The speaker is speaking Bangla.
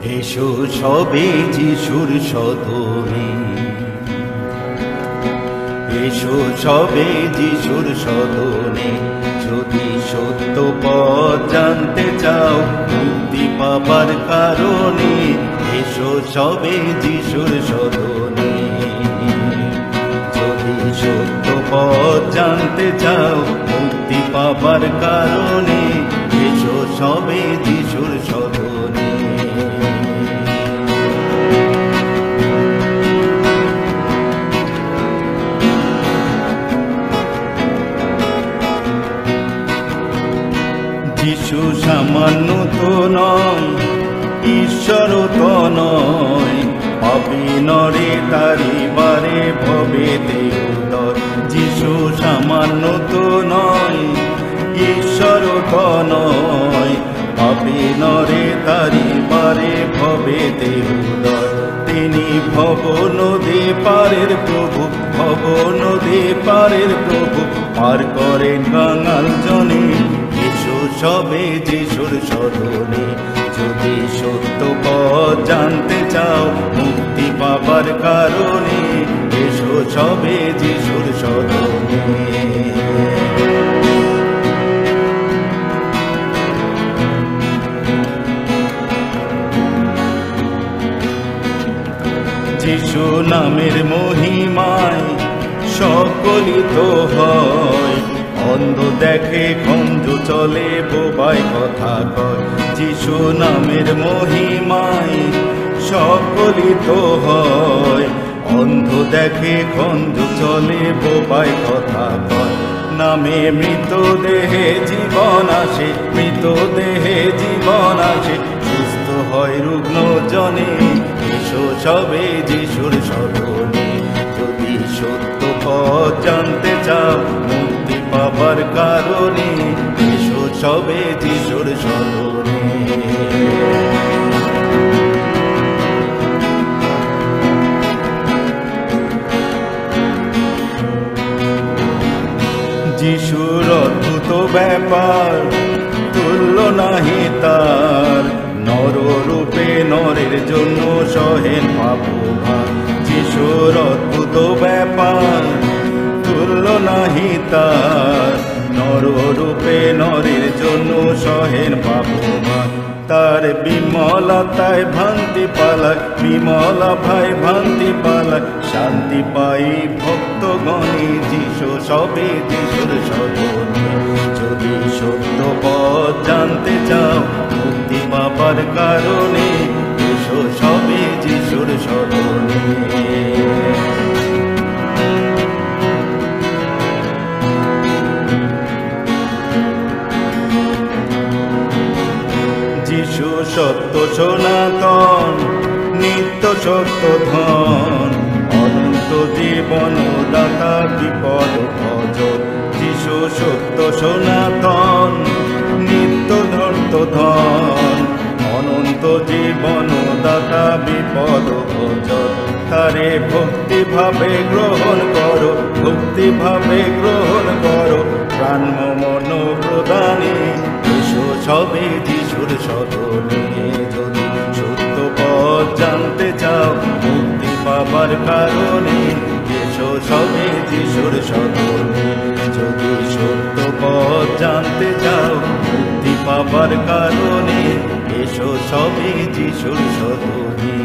এসো সবে যিশুর সদনে, এসো সবে যিশুর সদনে। যদি সত্য পথ জানতে চাও মুক্তি পাবার কারণে, এসো সবে যিশুর সদনে। যদি সত্য পথ জানতে চাও মুক্তি পাবার কারণে, এসো সবে যিশুর সদনে। যিশু সামান্য তো নয়, ঈশ্বর তো নয়, পাপী নরে তারিবারে ভবেতে উদয়। যিশু সামান্য তো নয়, ঈশ্বর তো নয়, পাপী নরে তারিবারে ভবেতে উদয়। তিনি ভব নদী পারের প্রভু, ভব নদী পারের প্রভু, পার করেন বাঙাল জনে। এসো সবে যিশুর সদনে। যদি সত্য পথ জানতে চাও মুক্তি পাবার কারণে, এসো সবে যিশুর সদনে। যিশু নামের মহিমায় সকলই তো হয়, অন্ধ দেখে খঞ্জ চলে বোবায় কথা কয়। যিশু নামের মহিমায় সকলই তো হয়, অন্ধ দেখে খঞ্জ চলে বোবায় কথা কয়। নামে মৃতদেহে জীবন আসে, মৃতদেহে জীবন আসে, সুস্থ হয় রুগ্ন জনে। এসো সবে যিশুর সদনে। যদি সত্য পথ জানতে চাও মুক্তি পাবার কারণে, এসো সবে যিশুর সদনে। যিশুর অদ্ভুত ব্যাপার তুল্য নাহি তার, নররূপে নরের জন্য সহেন পাপভার। যিশুর অদ্ভুত ব্যাপার তুল্য নাহি তার, নররূপে নরের জন্য সহেন পাপভার। তার বিমলতায় ভ্রান্তি পালায়, বিমলা ভাই ভ্রান্তি পালায়, শান্তি পাই ভক্তগণে। যিশু সবে যিশুর সদনে। যদি সত্য পথ জানতে চাও মুক্তি পাবার কারণে, এসো সবে যিশুর সদনে। যিশু সত্য সনাতন, নিত্য সত্য ধন, অনন্ত জীবন দাতা বিপদ ভজন। যিশু সত্য সনাতন, নিত্য ধর্ত ধন, অনন্ত জীবন দাতা বিপদ ভজন। তারে ভক্তি ভাবে গ্রহণ করো, ভক্তি ভাবে গ্রহণ করো, প্রাণ মন প্রদানে। এসো সবে যিশুর সদনে। যদি সত্য পথ জানতে চাও মুক্তি পাবার কারণে, এসো সবে যিশুর সদনে। যদি সত্য পথ জানতে চাও মুক্তি পাবার কারণে, এসো সবে যিশুর সদনে।